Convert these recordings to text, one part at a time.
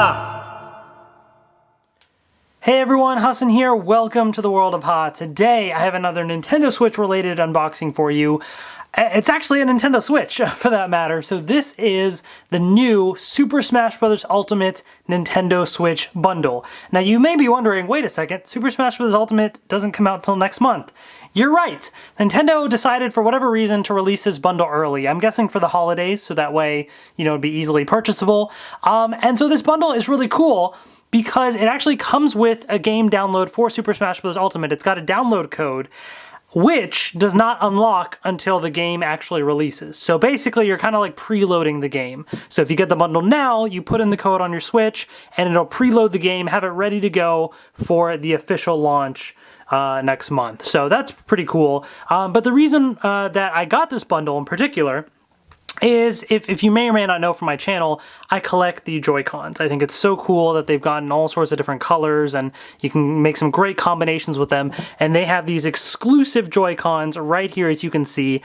Ha! Hey everyone, Hassan here. Welcome to the world of Ha. Today I have another Nintendo Switch related unboxing for you. It's actually a Nintendo Switch, for that matter. So this is the new Super Smash Bros. Ultimate Nintendo Switch bundle. Now you may be wondering, wait a second, Super Smash Bros. Ultimate doesn't come out till next month. You're right. Nintendo decided for whatever reason to release this bundle early. I'm guessing for the holidays, so that way, it'd be easily purchasable. And so this bundle is really cool because it actually comes with a game download for Super Smash Bros. Ultimate. It's got a download code, which does not unlock until the game actually releases. So basically, you're kind of like preloading the game. So if you get the bundle now, you put in the code on your Switch, and it'll preload the game, have it ready to go for the official launch next month. So that's pretty cool. But the reason that I got this bundle in particular is, if you may or may not know from my channel, I collect the Joy-Cons. I think it's so cool that they've gotten all sorts of different colors and you can make some great combinations with them. And they have these exclusive Joy-Cons right here, as you can see.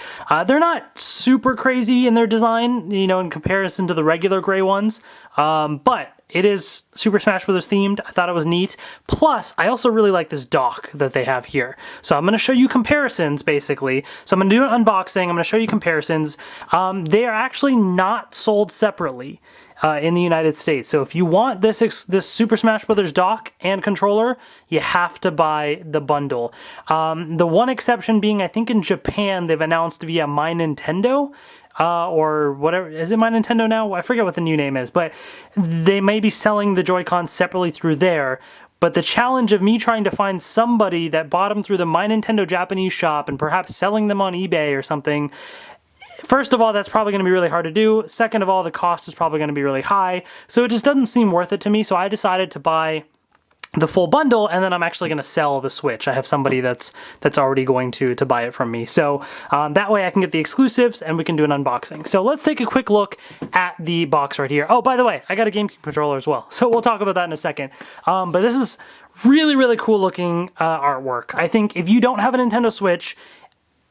They're not super crazy in their design, in comparison to the regular gray ones, but it is Super Smash Bros. Themed. I thought it was neat. Plus, I also really like this dock that they have here. So I'm going to show you comparisons, basically. So I'm going to do an unboxing. I'm going to show you comparisons. They are actually not sold separately in the United States. So if you want this Super Smash Bros. Dock and controller, you have to buy the bundle. The one exception being, I think in Japan, they've announced via My Nintendo, or whatever. Is it My Nintendo now? I forget what the new name is, but they may be selling the Joy-Cons separately through there. But the challenge of me trying to find somebody that bought them through the My Nintendo Japanese shop and perhaps selling them on eBay or something, first of all, that's probably going to be really hard to do. Second of all, the cost is probably going to be really high. So it just doesn't seem worth it to me. So I decided to buy the full bundle, and then I'm actually going to sell the Switch. I have somebody that's already going to buy it from me. So that way I can get the exclusives and we can do an unboxing. So let's take a quick look at the box right here. Oh, by the way, I got a Gamecube controller as well. So we'll talk about that in a second. But this is really, really cool looking artwork. I think if you don't have a Nintendo Switch,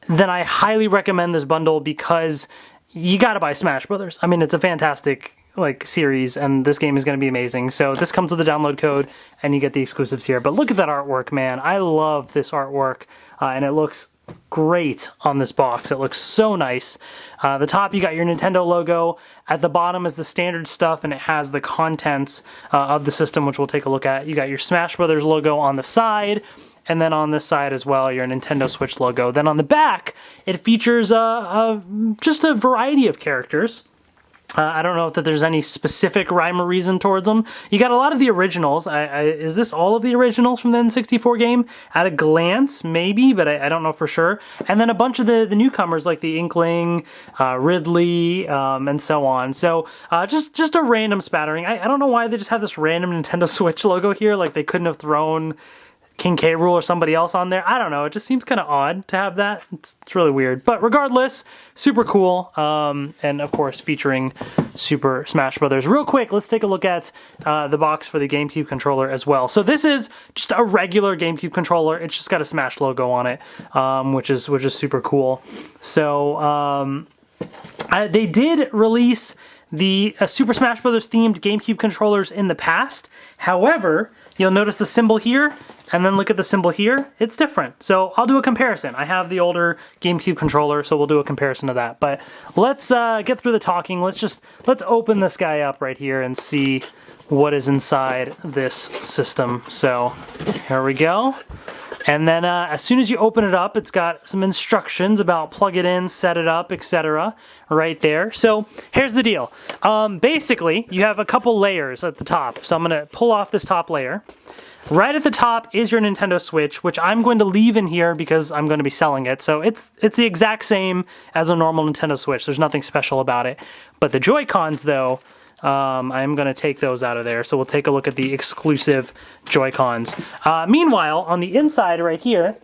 then I highly recommend this bundle because you got to buy Smash Brothers. I mean, it's a fantastic series, and this game is going to be amazing. So this comes with the download code and you get the exclusives here. But look at that artwork, man. I love this artwork, and it looks great on this box. It looks so nice. The top, you got your Nintendo logo. At the bottom is the standard stuff, and it has the contents of the system, which we'll take a look at. You got your Smash Brothers logo on the side, and then on this side as well, your Nintendo Switch logo. Then on the back, it features just a variety of characters. I don't know if there's any specific rhyme or reason towards them. You got a lot of the originals. Is this all of the originals from the N64 game? At a glance, maybe, but I don't know for sure. And then a bunch of the newcomers like the Inkling, Ridley, and so on. So just a random spattering. I don't know why they just have this random Nintendo Switch logo here. Like they couldn't have thrown King K. Rool or somebody else on there. I don't know. It just seems kind of odd to have that. It's really weird. But regardless, super cool. And of course, featuring Super Smash Brothers. Real quick, let's take a look at the box for the Gamecube controller as well. So this is just a regular Gamecube controller. It's just got a Smash logo on it, which is super cool. So they did release the Super Smash Brothers themed Gamecube controllers in the past. However, you'll notice the symbol here, and then look at the symbol here. It's different. So I'll do a comparison. I have the older GameCube controller, so we'll do a comparison of that. But let's get through the talking. Let's open this guy up right here and see what is inside this system. So here we go. And then as soon as you open it up, it's got some instructions about plug it in, set it up, etc. right there. So here's the deal. Basically, you have a couple layers at the top. So I'm going to pull off this top layer. Right at the top is your Nintendo Switch, which I'm going to leave in here because I'm going to be selling it. So it's the exact same as a normal Nintendo Switch. There's nothing special about it. But the Joy-Cons, though, I'm going to take those out of there. So we'll take a look at the exclusive Joy-Cons. Meanwhile, on the inside right here,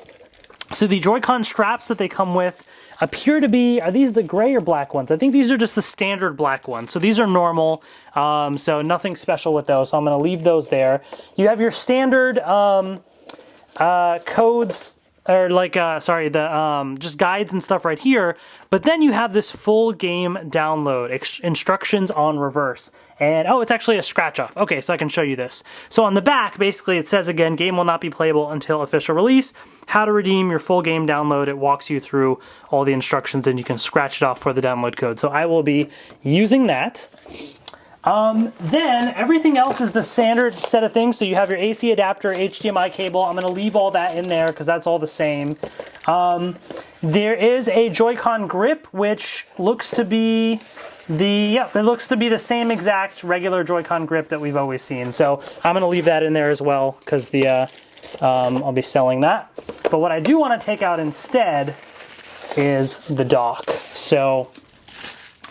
so the Droidcon straps that they come with appear to be, are these the gray or black ones? I think these are just the standard black ones. So these are normal, so nothing special with those. So I'm going to leave those there. You have your standard codes or like, sorry, the just guides and stuff right here. But then you have this full game download, instructions on reverse. And, oh, it's actually a scratch off. Okay, so I can show you this. So on the back, basically it says again, game will not be playable until official release. How to redeem your full game download. It walks you through all the instructions and you can scratch it off for the download code. So I will be using that. Then everything else is the standard set of things. So you have your AC adapter, HDMI cable. I'm going to leave all that in there because that's all the same. There is a Joy-Con grip, which looks to be it looks to be the same exact regular Joy-Con grip that we've always seen. So I'm going to leave that in there as well because I'll be selling that. But what I do want to take out instead is the dock. So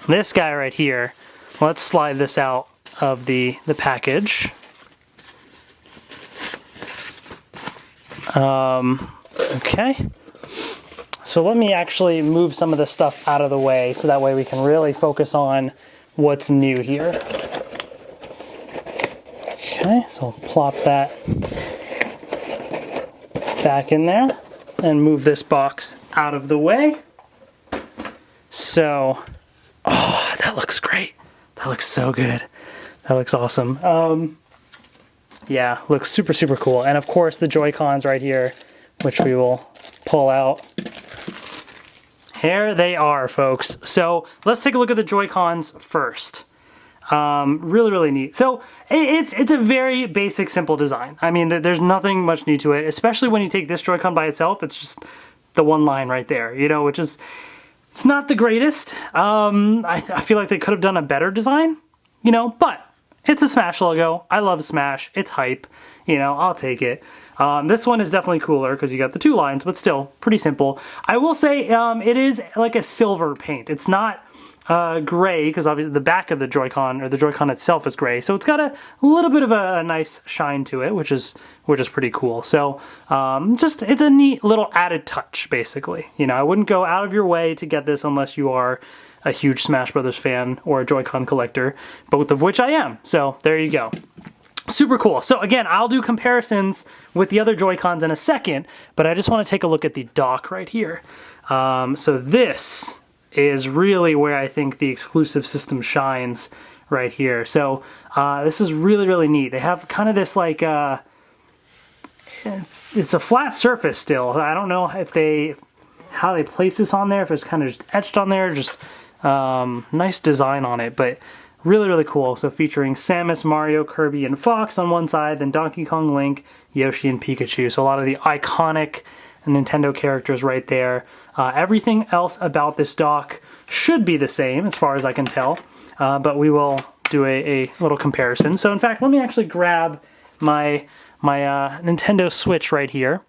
this guy right here, let's slide this out of the package. Okay. So let me actually move some of the stuff out of the way so that way we can really focus on what's new here. Okay, so I'll plop that back in there and move this box out of the way. So, oh, that looks great. That looks so good. That looks awesome. Yeah, looks super, super cool. And of course the Joy-Cons right here, which we will pull out. Here they are, folks. So let's take a look at the Joy-Cons first. Really, really neat. So it's a very basic, simple design. I mean, there's nothing much new to it, especially when you take this Joy-Con by itself. It's just the one line right there, you know, which is, it's not the greatest. I feel like they could have done a better design, you know, but it's a Smash logo. I love Smash. It's hype. You know, I'll take it. This one is definitely cooler because you got the two lines, but still pretty simple. I will say it is like a silver paint. It's not gray because obviously the back of the Joy-Con or the Joy-Con itself is gray, so it's got a little bit of a nice shine to it, which is pretty cool. So just it's a neat little added touch, basically. You know, I wouldn't go out of your way to get this unless you are a huge Smash Brothers fan or a Joy-Con collector, both of which I am. So there you go. Super cool. So again, I'll do comparisons with the other Joy-Cons in a second, but I just want to take a look at the dock right here. So this is really where I think the exclusive system shines right here. So this is really, really neat. They have kind of this like, it's a flat surface still. I don't know if how they place this on there, if it's kind of just etched on there, just nice design on it, but really, really cool. So featuring Samus, Mario, Kirby, and Fox on one side, then Donkey Kong, Link, Yoshi, and Pikachu. So a lot of the iconic Nintendo characters right there. Everything else about this dock should be the same as far as I can tell, but we will do a little comparison. So in fact, let me actually grab my Nintendo Switch right here.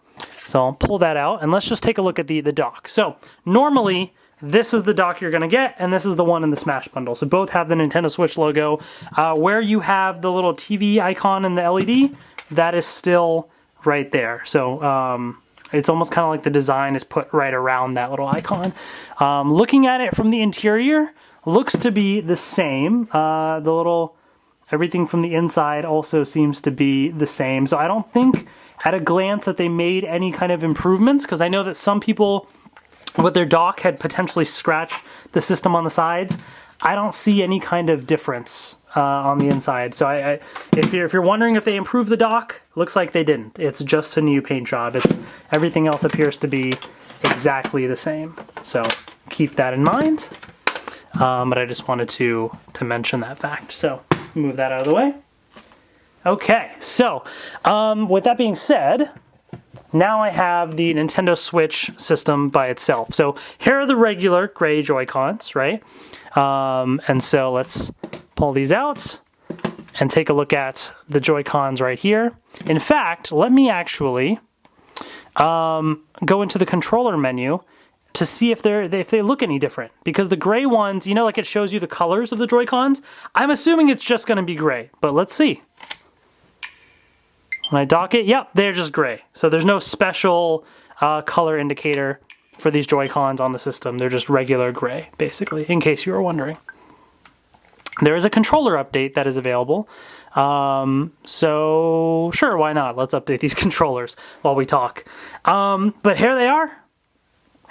So I'll pull that out and let's just take a look at the dock. So normally, this is the dock you're going to get, and this is the one in the Smash bundle. So both have the Nintendo Switch logo. Where you have the little TV icon and the LED, that is still right there. So it's almost kind of like the design is put right around that little icon. Looking at it from the interior, looks to be the same. Everything from the inside also seems to be the same. So I don't think at a glance that they made any kind of improvements, because I know that some people with their dock had potentially scratched the system on the sides. I don't see any kind of difference on the inside. So if you're wondering if they improved the dock, looks like they didn't. It's just a new paint job. Everything else appears to be exactly the same. So keep that in mind. But I just wanted to mention that fact. So move that out of the way. Okay, so with that being said, now I have the Nintendo Switch system by itself. So here are the regular gray Joy-Cons, right? And so let's pull these out and take a look at the Joy-Cons right here. In fact, let me actually go into the controller menu to see if they look any different. Because the gray ones, you know, like it shows you the colors of the Joy-Cons, I'm assuming it's just going to be gray, but let's see. When I dock it, yep, they're just gray. So there's no special color indicator for these Joy-Cons on the system. They're just regular gray, basically, in case you were wondering. there is a controller update that is available. So sure, why not? Let's update these controllers while we talk. But here they are.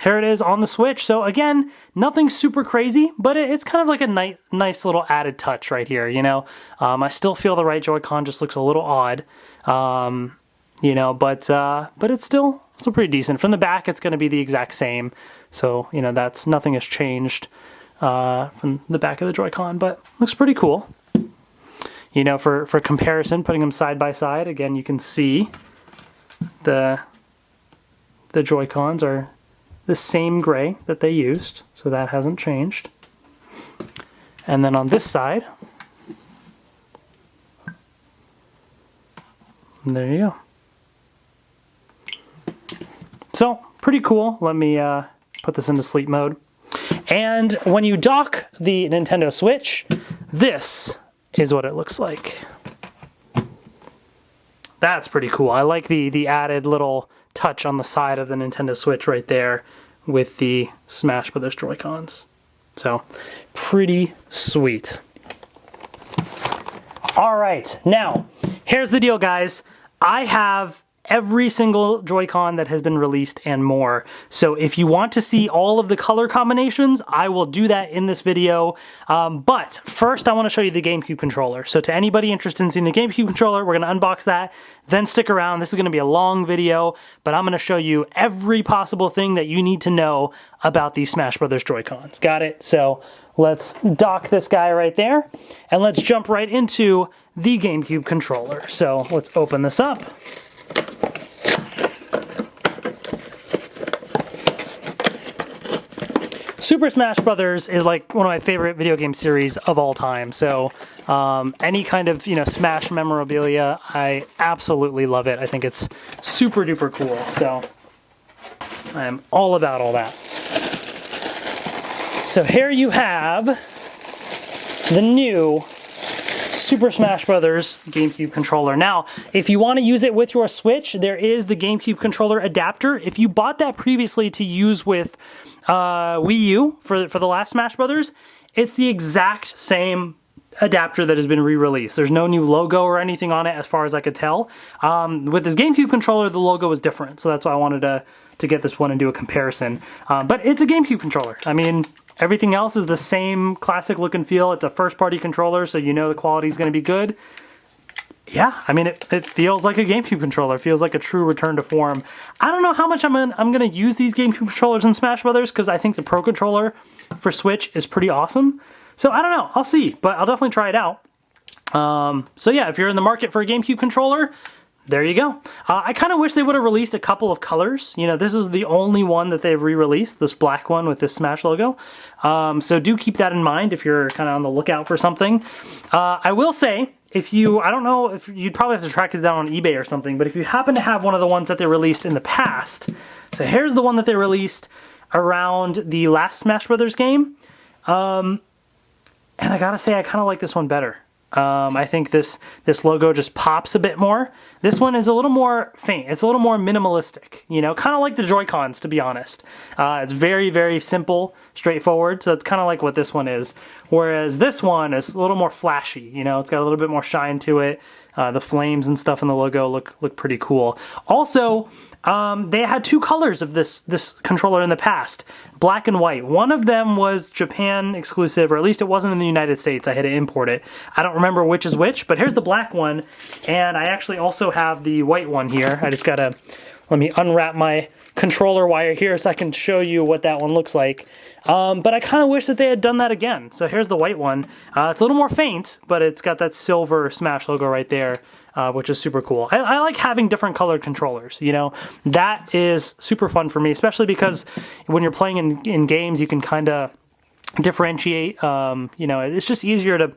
Here it is on the Switch. So again, nothing super crazy, but it's kind of like a nice little added touch right here, you know. I still feel the right Joy-Con just looks a little odd, you know, but it's still pretty decent. From the back, it's going to be the exact same. So, you know, nothing has changed from the back of the Joy-Con, but looks pretty cool. You know, for comparison, putting them side by side, again, you can see the Joy-Cons are the same gray that they used, so that hasn't changed. And then on this side, there you go. So, pretty cool. Let me put this into sleep mode. And when you dock the Nintendo Switch, this is what it looks like. That's pretty cool. I like the added little touch on the side of the Nintendo Switch right there with the Smash Brothers Joy-Cons. So, pretty sweet. All right, now, here's the deal, guys. I have every single Joy-Con that has been released and more. So if you want to see all of the color combinations, I will do that in this video. But first I want to show you the Gamecube controller. So to anybody interested in seeing the Gamecube controller, we're going to unbox that, then stick around. This is going to be a long video, but I'm going to show you every possible thing that you need to know about these Smash Brothers Joy-Cons. Got it? So let's dock this guy right there, and let's jump right into the Gamecube controller. So let's open this up. Super Smash Brothers is like one of my favorite video game series of all time. So any kind of, you know, Smash memorabilia, I absolutely love it. I think it's super duper cool. So I am all about all that. So here you have the new Super Smash Brothers Gamecube controller. Now, if you want to use it with your Switch, there is the Gamecube controller adapter. If you bought that previously to use with Wii U for the last Smash Brothers, it's the exact same adapter that has been re-released. There's no new logo or anything on it as far as I could tell. With this Gamecube controller, the logo was different, so that's why I wanted to get this one and do a comparison. But it's a Gamecube controller. I mean, everything else is the same classic look and feel. It's a first-party controller, so you know the quality is going to be good. Yeah, I mean, it feels like a Gamecube controller. It feels like a true return to form. I don't know how much I'm going to use these Gamecube controllers in Smash Brothers, because I think the Pro Controller for Switch is pretty awesome. So I don't know. I'll see, but I'll definitely try it out. So yeah, if you're in the market for a Gamecube controller, there you go. I kind of wish they would have released a couple of colors. You know, this is the only one that they've re-released, this black one with this Smash logo. So do keep that in mind if you're kind of on the lookout for something. I will say, I don't know if you'd probably have to track it down on eBay or something, but if you happen to have one of the ones that they released in the past, so here's the one that they released around the last Smash Brothers game. And I gotta say, I kind of like this one better. I think this logo just pops a bit more. This one is a little more faint. It's a little more minimalistic, you know, kind of like the Joy-Cons, to be honest. It's very, very simple, straightforward, so that's kind of like what this one is. Whereas this one is a little more flashy, you know, it's got a little bit more shine to it. The flames and stuff in the logo look pretty cool. Also, they had two colors of this controller in the past, black and white. One of them was Japan exclusive, or at least it wasn't in the United States. I had to import it. I don't remember which is which, but here's the black one, and I actually also have the white one here. I just gotta, let me unwrap my controller wire here so I can show you what that one looks like. But I kind of wish that they had done that again. So here's the white one. It's a little more faint, but it's got that silver Smash logo right there, which is super cool. I like having different colored controllers, you know. That is super fun for me, especially because when you're playing in games, you can kind of differentiate. You know, it's just easier to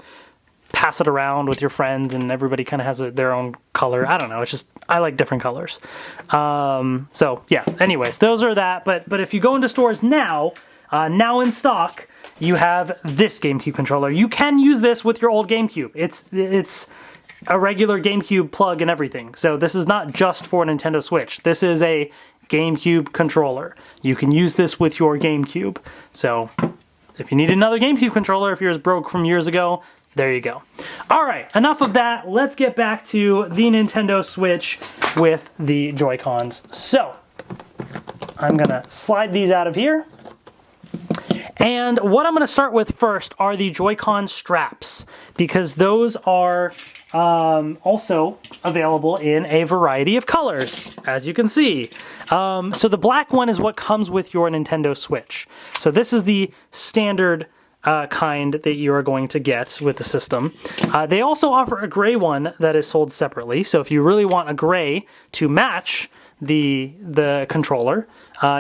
pass it around with your friends, and everybody kind of has their own color. I don't know. It's just, I like different colors. So yeah, anyways, those are that. But if you go into stores now in stock, you have this Gamecube controller. You can use this with your old Gamecube. It's a regular Gamecube plug and everything. So this is not just for Nintendo Switch. This is a Gamecube controller. You can use this with your Gamecube. So if you need another Gamecube controller, if yours broke from years ago, there you go. All right, enough of that. Let's get back to the Nintendo Switch with the Joy-Cons. So, I'm gonna slide these out of here. And what I'm gonna start with first are the Joy-Con straps, because those are also available in a variety of colors, as you can see. So the black one is what comes with your Nintendo Switch. So this is the standard kind that you are going to get with the system. They also offer a gray one that is sold separately. So if you really want a gray to match the controller,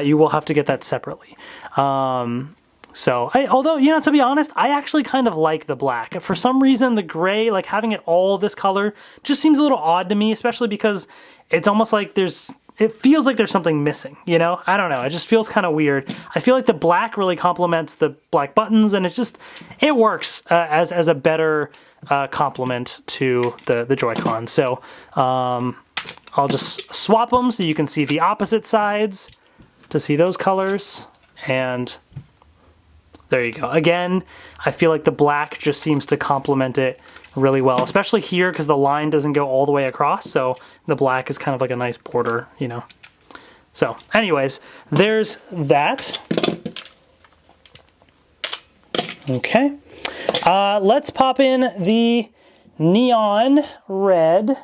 you will have to get that separately. Although, you know, to be honest, I actually kind of like the black. For some reason, the gray, like having it all this color, just seems a little odd to me, especially because it's almost like it feels like there's something missing, you know? I don't know, it just feels kind of weird. I feel like the black really complements the black buttons, and it works as a better complement to the Joy-Con. So I'll just swap them so you can see the opposite sides to see those colors, and there you go. Again, I feel like the black just seems to complement it really well, especially here because the line doesn't go all the way across, so the black is kind of like a nice border, you know. So anyways, there's that. Okay, let's pop in the neon red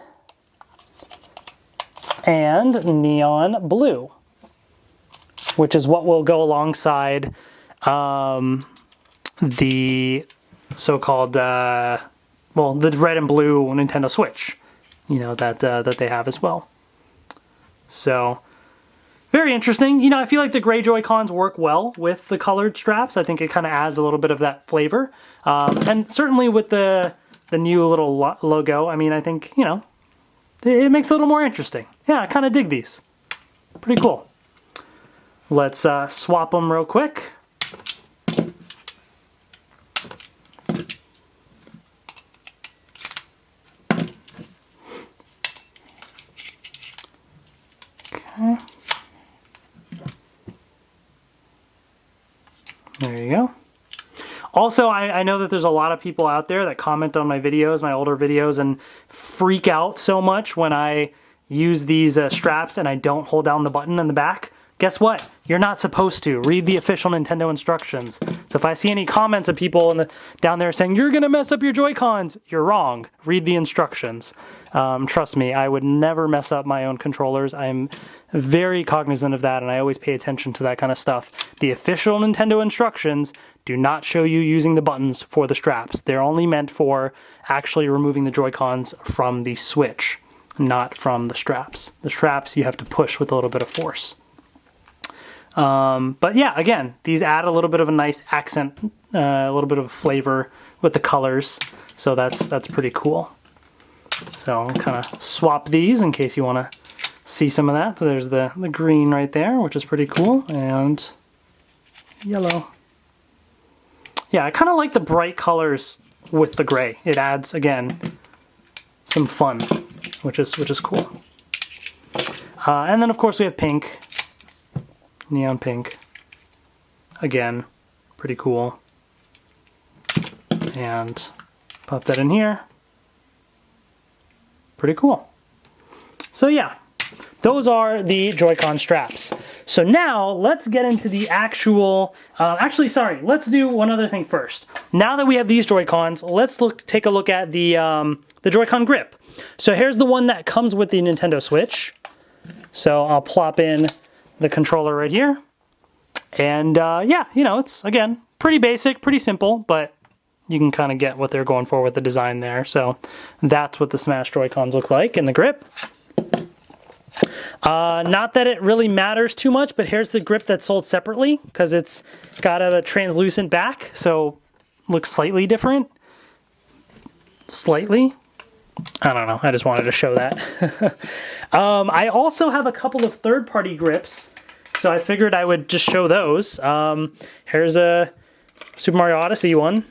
and neon blue, which is what will go alongside the so-called well, the red and blue Nintendo Switch, you know, that they have as well. So, very interesting. You know, I feel like the Greyjoy Cons work well with the colored straps. I think it kind of adds a little bit of that flavor. And certainly with the new little logo, I mean, I think, you know, it makes it a little more interesting. Yeah, I kind of dig these. Pretty cool. Let's swap them real quick. Okay. There you go. Also, I know that there's a lot of people out there that comment on my videos, my older videos, and freak out so much when I use these straps and I don't hold down the button in the back. Guess what? You're not supposed to. Read the official Nintendo instructions. So if I see any comments of people down there saying, you're going to mess up your Joy-Cons, you're wrong. Read the instructions. Trust me, I would never mess up my own controllers. I'm very cognizant of that, and I always pay attention to that kind of stuff. The official Nintendo instructions do not show you using the buttons for the straps. They're only meant for actually removing the Joy-Cons from the Switch, not from the straps. The straps you have to push with a little bit of force. But yeah, again, these add a little bit of a nice accent, a little bit of flavor with the colors, so that's pretty cool. So I'll kind of swap these in case you want to see some of that. So there's the green right there, which is pretty cool, and yellow. Yeah, I kind of like the bright colors with the gray. It adds, again, some fun, which is cool. And then of course we have pink. Neon pink. Again, pretty cool. And pop that in here. Pretty cool. So yeah, those are the Joy-Con straps. So now let's get into the actual, actually sorry, let's do one other thing first. Now that we have these Joy-Cons, let's take a look at the Joy-Con Grip. So here's the one that comes with the Nintendo Switch. So I'll plop in the controller right here. And yeah, you know, it's, again, pretty basic, pretty simple, but you can kind of get what they're going for with the design there. So that's what the Smash Joy-Cons look like in the grip. Not that it really matters too much, but here's the grip that's sold separately because it's got a translucent back, so looks slightly different. Slightly. I don't know, I just wanted to show that. I also have a couple of third-party grips, so I figured I would just show those. Here's a Super Mario Odyssey one.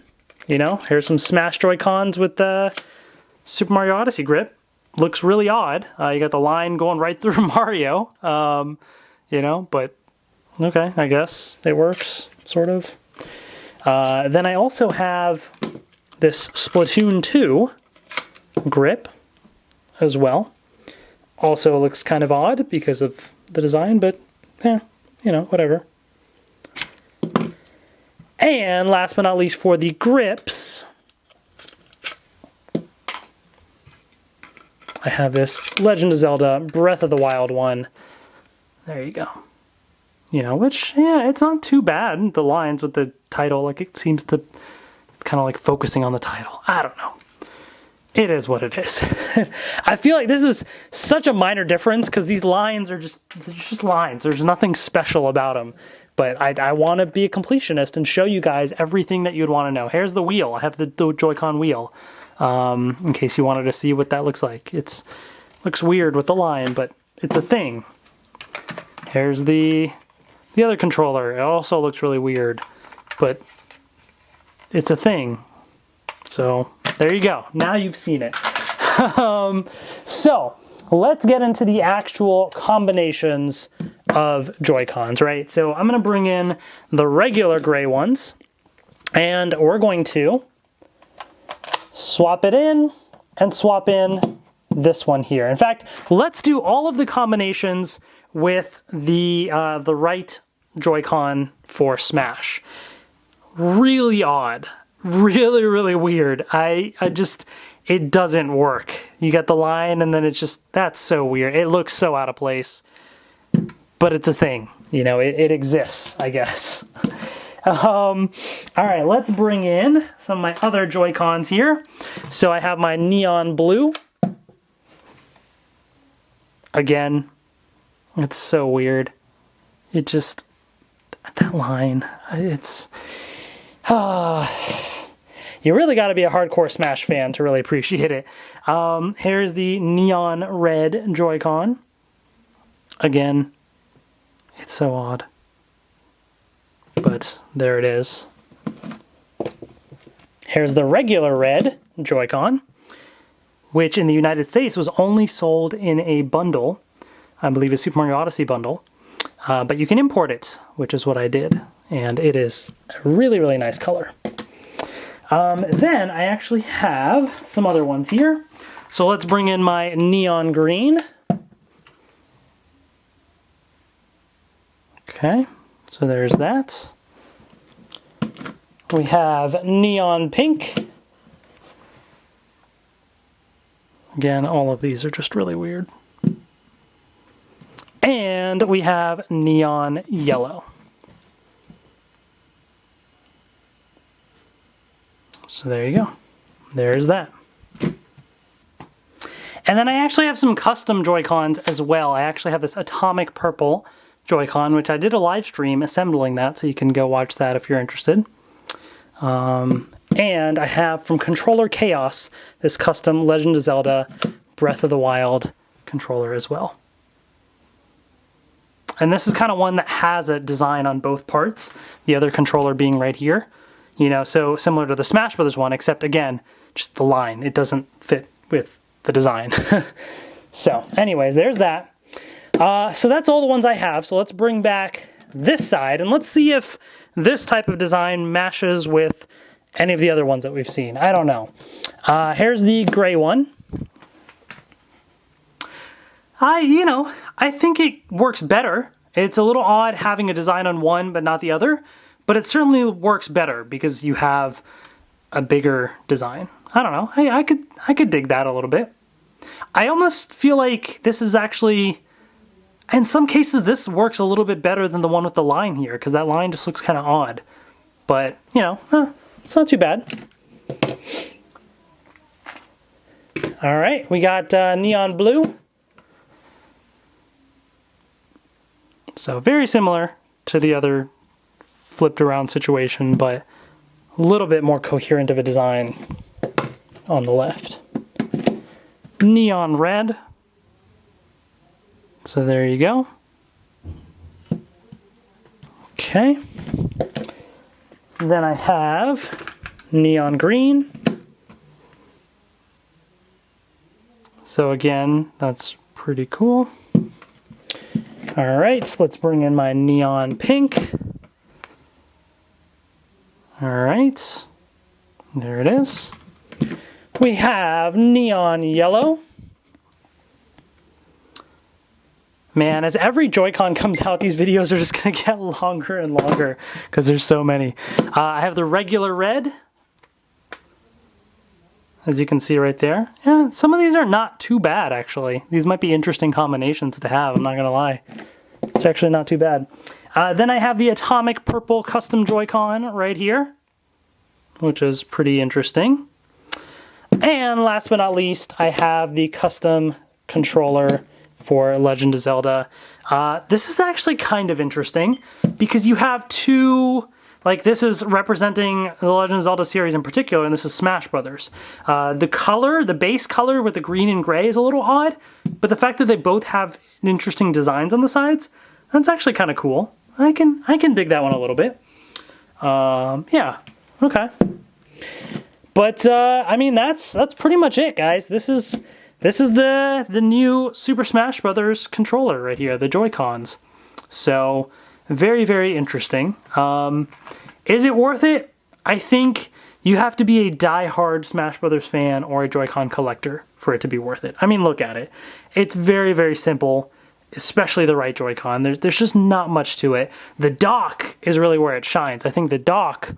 You know, here's some Smash Joy-Cons with the Super Mario Odyssey grip. Looks really odd. You got the line going right through Mario, you know, but okay, I guess it works, sort of. Then I also have this Splatoon 2 grip as well. Also looks kind of odd because of the design, but you know, whatever. And last but not least for the grips, I have this Legend of Zelda Breath of the Wild one. There you go. You know, which, yeah, it's not too bad. The lines with the title, like, it seems to, it's kind of like focusing on the title. I don't know. It is what it is. I feel like this is such a minor difference because these lines are just lines. There's nothing special about them. But I want to be a completionist and show you guys everything that you'd want to know. Here's the wheel. I have the Joy-Con wheel in case you wanted to see what that looks like. It looks weird with the line, but it's a thing. Here's the other controller. It also looks really weird, but it's a thing. So there you go. Now you've seen it. So let's get into the actual combinations of Joy-Cons, right? So I'm going to bring in the regular gray ones, and we're going to swap it in and swap in this one here. In fact, let's do all of the combinations with the right Joy-Con for Smash. Really odd. Really, really weird. It doesn't work. You got the line and then it's just, that's so weird. It looks so out of place. But it's a thing, you know, it exists, I guess. All right, let's bring in some of my other Joy-Cons here. So I have my neon blue. Again, it's so weird. It just, that line, it's, you really got to be a hardcore Smash fan to really appreciate it. Here's the neon red Joy-Con. Again, it's so odd. But there it is. Here's the regular red Joy-Con, which in the United States was only sold in a bundle. I believe a Super Mario Odyssey bundle. But you can import it, which is what I did. And it is a really, really nice color. Then I actually have some other ones here. So let's bring in my neon green. Okay, so there's that. We have neon pink. Again, all of these are just really weird. And we have neon yellow. So there you go. There's that. And then I actually have some custom Joy-Cons as well. I actually have this atomic purple Joy-Con, which I did a live stream assembling that, so you can go watch that if you're interested. And I have from Controller Chaos this custom Legend of Zelda Breath of the Wild controller as well. And this is kind of one that has a design on both parts, the other controller being right here. You know, so similar to the Smash Brothers one, except again, just the line. It doesn't fit with the design. So anyways, there's that. So that's all the ones I have. So let's bring back this side and let's see if this type of design matches with any of the other ones that we've seen. I don't know. Here's the gray one. I think it works better. It's a little odd having a design on one but not the other, but it certainly works better because you have a bigger design. I don't know. Hey, I could dig that a little bit. I almost feel like this is actually, in some cases, this works a little bit better than the one with the line here because that line just looks kind of odd. But, you know, it's not too bad. All right, we got neon blue. So very similar to the other flipped around situation, but a little bit more coherent of a design on the left. Neon red. So there you go. Okay. Then I have neon green. So again, that's pretty cool. All right, let's bring in my neon pink. All right. There it is. We have neon yellow. Man, as every Joy-Con comes out, these videos are just going to get longer and longer because there's so many. I have the regular red, as you can see right there. Yeah, some of these are not too bad, actually. These might be interesting combinations to have, I'm not going to lie. It's actually not too bad. Then I have the atomic purple custom Joy-Con right here, which is pretty interesting. And last but not least, I have the custom controller for Legend of Zelda. This is actually kind of interesting because you have two, like this is representing the Legend of Zelda series in particular, and this is Smash Brothers. The color, the base color with the green and gray is a little odd, but the fact that they both have interesting designs on the sides, that's actually kind of cool. I can dig that one a little bit. Yeah, okay. But I mean that's pretty much it, guys. This is the new Super Smash Brothers controller right here, the Joy-Cons. So very, very interesting. Is it worth it? I think you have to be a die-hard Smash Brothers fan or a Joy-Con collector for it to be worth it. I mean, look at it. It's very, very simple, especially the right Joy-Con. There's just not much to it. The dock is really where it shines. I think the dock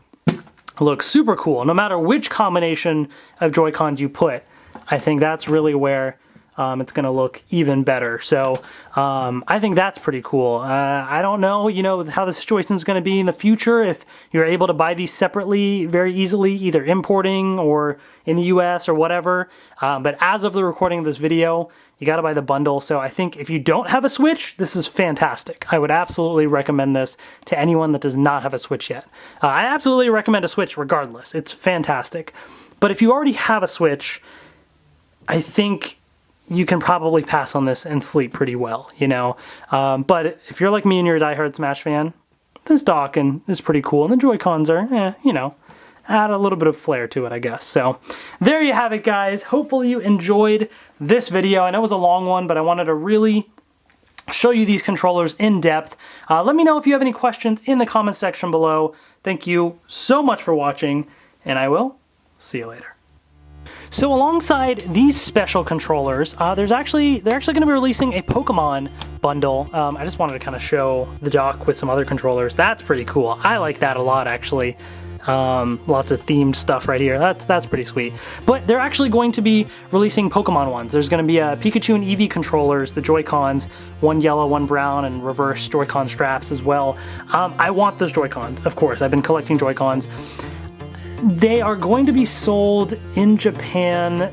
looks super cool. No matter which combination of Joy-Cons you put, I think that's really where it's going to look even better. So I think that's pretty cool. I don't know, you know, how the situation is going to be in the future if you're able to buy these separately very easily, either importing or in the US or whatever. But as of the recording of this video, you got to buy the bundle. So I think if you don't have a Switch, this is fantastic. I would absolutely recommend this to anyone that does not have a Switch yet. I absolutely recommend a Switch regardless. It's fantastic. But if you already have a Switch, I think you can probably pass on this and sleep pretty well, you know. But if you're like me and you're a diehard Smash fan, this dock is pretty cool. And the Joy-Cons are, you know, add a little bit of flair to it, I guess. So there you have it, guys. Hopefully you enjoyed this video. I know it was a long one, but I wanted to really show you these controllers in depth. Let me know if you have any questions in the comments section below. Thank you so much for watching, and I will see you later. So alongside these special controllers, they're actually going to be releasing a Pokemon bundle. I just wanted to kind of show the dock with some other controllers. That's pretty cool. I like that a lot, actually. Lots of themed stuff right here. That's pretty sweet. But they're actually going to be releasing Pokemon ones. There's going to be Pikachu and Eevee controllers, the Joy-Cons, one yellow, one brown, and reverse Droidcon Straps as well. I want those Joy-Cons, of course. I've been collecting Joy-Cons. They are going to be sold in Japan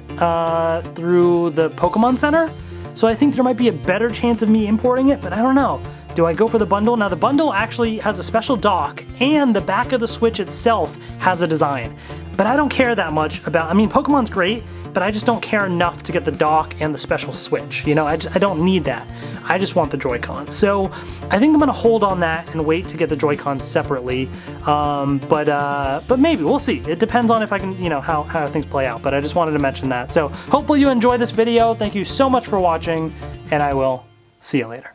through the Pokemon Center, so I think there might be a better chance of me importing it, but I don't know. Do I go for the bundle? Now the bundle actually has a special dock, and the back of the Switch itself has a design. But I don't care that much about, I mean, Pokemon's great, but I just don't care enough to get the dock and the special Switch. You know, I don't need that. I just want the Joy-Cons. So I think I'm gonna hold on that and wait to get the Joy-Cons separately. But maybe, we'll see. It depends on if I can, you know, how things play out. But I just wanted to mention that. So hopefully you enjoyed this video. Thank you so much for watching, and I will see you later.